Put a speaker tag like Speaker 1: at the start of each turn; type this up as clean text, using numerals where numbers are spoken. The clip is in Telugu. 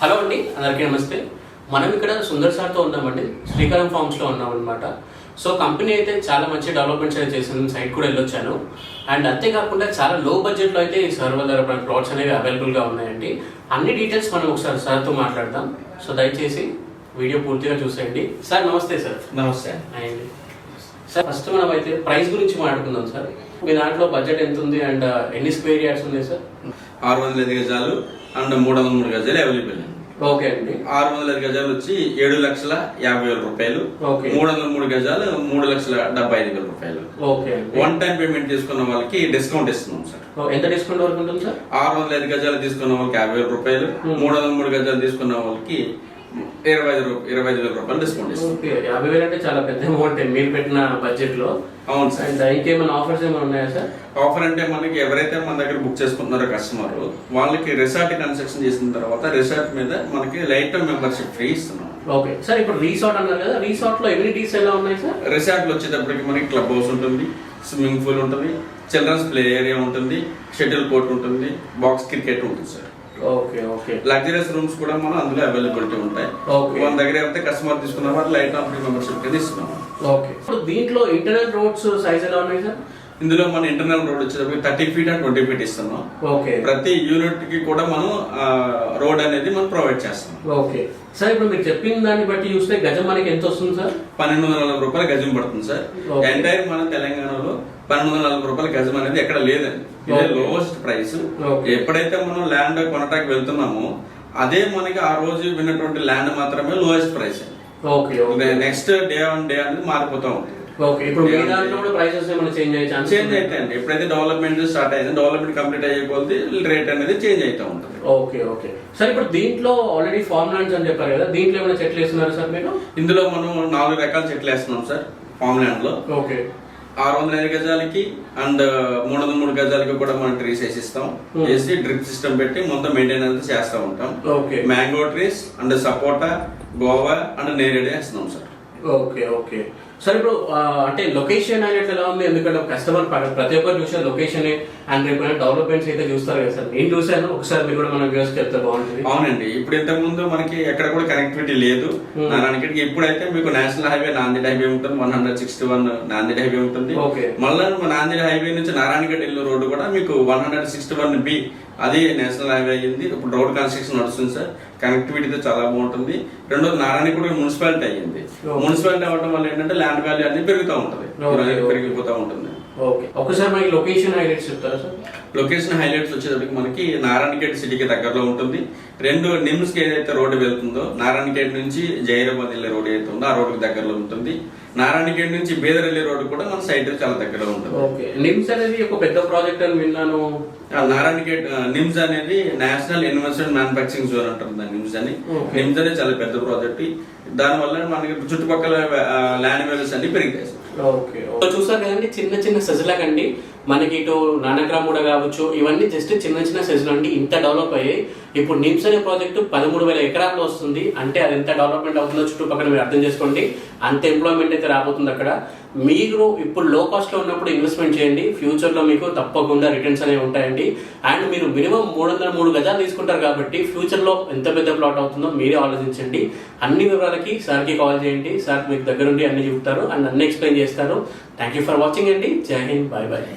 Speaker 1: హలో అండి, అందరికీ నమస్తే. మనం ఇక్కడ సుందర్ సార్తో ఉన్నామండి, శ్రీకారం ఫార్మ్స్లో ఉన్నామన్నమాట. సో కంపెనీ అయితే చాలా మంచి డెవలప్మెంట్స్ అయితే చేసింది, సైట్ కూడా వెళ్ళొచ్చాను. అండ్ అంతేకాకుండా చాలా లో బడ్జెట్లో అయితే ఈ సర్వ దగ్గర ప్లాట్స్ అనేవి అవైలబుల్గా ఉన్నాయండి. అన్ని డీటెయిల్స్ మనం ఒకసారి సార్తో మాట్లాడదాం. సో దయచేసి వీడియో పూర్తిగా చూసేయండి. సార్ నమస్తే. సార్
Speaker 2: నమస్తే
Speaker 1: అండి. సార్ ఫస్ట్ మనం అయితే ప్రైస్ గురించి మాట్లాడుకుందాం. సార్ మీ దాంట్లో బడ్జెట్ ఎంత ఉంది అండ్ ఎన్ని స్క్వేర్ యార్డ్స్ ఉన్నాయి సార్?
Speaker 2: 605 గజాలు అండ్ 303 గజాలు అవైలబుల్ అండి.
Speaker 1: ఓకే అండి.
Speaker 2: 605 గజాలు వచ్చి 7,50,000 రూపాయలు. 303 గజాలు 3,75,000 రూపాయలు.
Speaker 1: ఓకే.
Speaker 2: వన్ టైం పేమెంట్ తీసుకున్న వాళ్ళకి డిస్కౌంట్ ఇస్తున్నాం సార్.
Speaker 1: ఎంత డిస్కౌంట్ వరకు ఉంటుంది సార్?
Speaker 2: 605 గజాలు తీసుకున్న వాళ్ళకి 50,000 రూపాయలు, 303 గజాలు తీసుకున్న వాళ్ళకి 25,000 రూపాయలు డిస్కౌంట్ ఇస్తాం.
Speaker 1: 50,000 అంటే చాలా పెద్ద అమౌంట్ మీరు పెట్టిన బడ్జెట్ లో.
Speaker 2: అవును సార్.
Speaker 1: అండ్ ఇంకేమైనా ఆఫర్స్ ఏమైనా ఉన్నాయా సార్?
Speaker 2: ఆఫర్ అంటే మనకి ఎవరైతే మన దగ్గర బుక్ చేసుకుంటున్నారో కస్టమర్ వాళ్ళకి రిసార్ట్ కన్స్ట్రక్షన్ చేసిన తర్వాత రిసార్ట్ మీద మనకి లైఫ్ టైం మెంబర్షిప్ ఫ్రీ ఇస్తున్నాం.
Speaker 1: Okay sir. ఇప్పుడు రిసార్ట్ అన్నారు కదా, రిసార్ట్ లో ఎమ్యూనిటీస్ ఎలా ఉన్నాయి సార్?
Speaker 2: రిసార్ట్ లో వచ్చేటప్పటికి మనకి క్లబ్ హౌస్ ఉంటుంది, స్విమ్మింగ్ పూల్ ఉంటుంది, చిల్డ్రన్స్ ప్లే ఏరియా ఉంటుంది, షటిల్ కోర్ట్ ఉంటుంది, బాక్స్ క్రికెట్ ఉంటుంది sir.
Speaker 1: Okay okay.
Speaker 2: Luxurious rooms కూడా మనం అందులో అవైలబిలిటీ ఉంటాయి. మన దగ్గర అయితే కస్టమర్ తీసుకున్న వారు లైట్ ఆఫ్ ఫ్రీ మెంబర్షిప్ కింద ఇస్తున్నాం.
Speaker 1: ఓకే. ఇప్పుడు దీంట్లో ఇంటర్నల్ రోడ్స్ సైజ్ ఎలా ఉన్నాయి సార్?
Speaker 2: ఇందులో మన ఇంటర్నల్ రోడ్ వచ్చేటప్పుడు 30 feet and 20 feet ఇస్తున్నాం.
Speaker 1: ఓకే.
Speaker 2: ప్రతి యూనిట్ కి కూడా మనం రోడ్ అనేది మనం ప్రొవైడ్ చేస్తాం.
Speaker 1: Okay sir. ఇప్పుడు మీరు చెప్పిన దాన్ని బట్టి చూస్తే గజం మనకి ఎంత వస్తుంది సార్?
Speaker 2: 1,240 రూపాయలు గజం పడుతుంది సార్. ఎంటైర్ మన తెలంగాణలో 1,240 రూపాయల గజం అనేది ఎక్కడ లేదండి. ఇదే లోవెస్ట్ ప్రైస్. ఎప్పుడైతే మనం ల్యాండ్ కొనటానికి వెళ్తున్నామో అదే మనకి ఆ రోజు విన్నటువంటి ల్యాండ్ మాత్రమే lowest price. Next day on day అనేది మారిపోతూ ఉంటుంది.
Speaker 1: ఓకే. ఇప్పుడు మీ దాంట్లో కూడా ప్రైసెస్ ఏమైనా చేంజ్ అయ్యే ఛాన్స్?
Speaker 2: చేంజ్ అవుతాయండి. ఎప్పుడైతే డెవలప్మెంట్ స్టార్ట్ అయింది, డెవలప్మెంట్ కంప్లీట్ అయిపోతే రేట్ అనేది చేంజ్ అవుతూ ఉంటుంది.
Speaker 1: Okay okay sir. ఇప్పుడు దీంట్లో ఆల్రెడీ ఫార్మ్ ల్యాండ్స్ అని చెప్పారు కదా, దీంట్లో ఏమైనా చెట్లు వేస్తున్నారు సార్ మీరు?
Speaker 2: ఇందులో మనం 4 రకాల చెట్లు వేస్తున్నాం సార్ ఫార్మ్ ల్యాండ్ లో.
Speaker 1: ఓకే.
Speaker 2: 605 గజాలకి అండ్ 303 గజాలకి కూడా మనం ట్రీస్ వేసిస్తాం. వేసి డ్రిప్ సిస్టమ్ పెట్టి మొత్తం మెయింటైన్ అంతా చేస్తూ ఉంటాం. Mango trees and sapota, Goa and నేరేడు వేస్తున్నాం సార్.
Speaker 1: Okay okay sir. ఇప్పుడు అంటే లొకేషన్ అనేది ఎలా ఉంది? ఎందుకంటే కస్టమర్ ప్రతి ఒక్కరు చూసే లొకేషన్ అండ్ రేపు డెవలప్మెంట్స్ అయితే చూస్తారు కదా సార్. నేను చూసాను, ఒకసారి మీరు కూడా మన వ్యూవర్స్ చెప్తే బాగుంటుంది.
Speaker 2: అవునండి. ఇప్పుడు ఇంతకు ముందు మనకి ఎక్కడ కూడా కనెక్టివిటీ లేదు నారాయణఖేడ్కి. ఇప్పుడైతే మీకు నేషనల్ హైవే నాందేడ్ హైవే ఉంటుంది, 161 నాందేడ్ హైవే ఉంటుంది. మళ్ళీ నాందేడ్ హైవే నుంచి నారాయణఖేడ్ ఇల్లు రోడ్డు కూడా మీకు 161B అది నేషనల్ హైవే అయ్యింది. ఇప్పుడు రోడ్ కన్స్ట్రక్షన్ నడుస్తుంది సార్. కనెక్టివిటీతో చాలా బాగుంటుంది. రెండోది నారాయణఖేడ్ మున్సిపాలిటీ అయ్యింది. మున్సిపాలిటీ అవ్వడం వల్ల ఏంటంటే ల్యాండ్ వాల్యూ అనేది పెరుగుతూ ఉంటుంది, పెరిగిపోతూ ఉంటుంది.
Speaker 1: ఓకే. ఒకసారి మనకి లొకేషన్ హైలైట్స్ చెప్తారా సార్?
Speaker 2: లొకేషన్ హైలైట్స్ వచ్చేటప్పటికి మనకి నారాయణఖేడ్ సిటీకి దగ్గరలో ఉంటుంది. 2 నిమ్స్ కి ఏదైతే రోడ్డు వెళ్తుందో నారాయణఖేడ్ నుంచి జైరాబాద్ వెళ్ళే రోడ్ ఏదైతే ఉందో ఆ రోడ్డుకి దగ్గరలో ఉంటుంది. నారాయణఖేడ్ నుంచి బీదర్ వెళ్ళే రోడ్డు కూడా మన సైట్ చాలా దగ్గరలో ఉంటుంది.
Speaker 1: ఓకే. నిమ్స్ అనేది ఒక పెద్ద ప్రాజెక్ట్ అని విన్నాను.
Speaker 2: నారాయణఖేడ్ నిమ్స్ అనేది నేషనల్ ఇన్వెస్ట్మెంట్ మ్యానుఫాక్చరింగ్ జోన్ అంటారు నిమ్స్ అని. నిమ్స్ అనేది చాలా పెద్ద ప్రాజెక్ట్. దాని వల్ల మనకి చుట్టుపక్కల ల్యాండ్ వాల్యూస్ అన్ని పెరిగాయి.
Speaker 1: ఓకే. చూసారు కదండి, చిన్న చిన్న సెజ్లకండి మనకి ఇటు నానక్రామ్ కూడా కావచ్చు, ఇవన్నీ జస్ట్ చిన్న చిన్న సెజ్లు అండి. ఇంత డెవలప్ అయ్యాయి. ఇప్పుడు నిమ్స్ అనే ప్రాజెక్టు 13,000 ఎకరాల్లో వస్తుంది. అంటే అది ఎంత డెవలప్మెంట్ అవుతుందో చుట్టుపక్కల మీరు అర్థం చేసుకోండి. అంత ఎంప్లాయ్మెంట్ అయితే రాబోతుంది అక్కడ. మీరు ఇప్పుడు లో కాస్ట్ లో ఉన్నప్పుడు ఇన్వెస్ట్మెంట్ చేయండి, ఫ్యూచర్ లో మీకు తప్పకుండా రిటర్న్స్ అనేవి ఉంటాయండి. అండ్ మీరు మినిమం 303 గజాలు తీసుకుంటారు కాబట్టి ఫ్యూచర్ లో ఎంత పెద్ద ప్లాట్ అవుతుందో మీరే ఆలోచించండి. అన్ని వివరాలకి సార్కి కాల్ చేయండి. సార్ మీకు దగ్గరుండి అన్ని చెప్తారు అండ్ అన్ని ఎక్స్ప్లెయిన్ చేస్తారు. థ్యాంక్ యూ ఫర్ వాచింగ్ అండి. జై హింద్, బాయ్ బాయ్.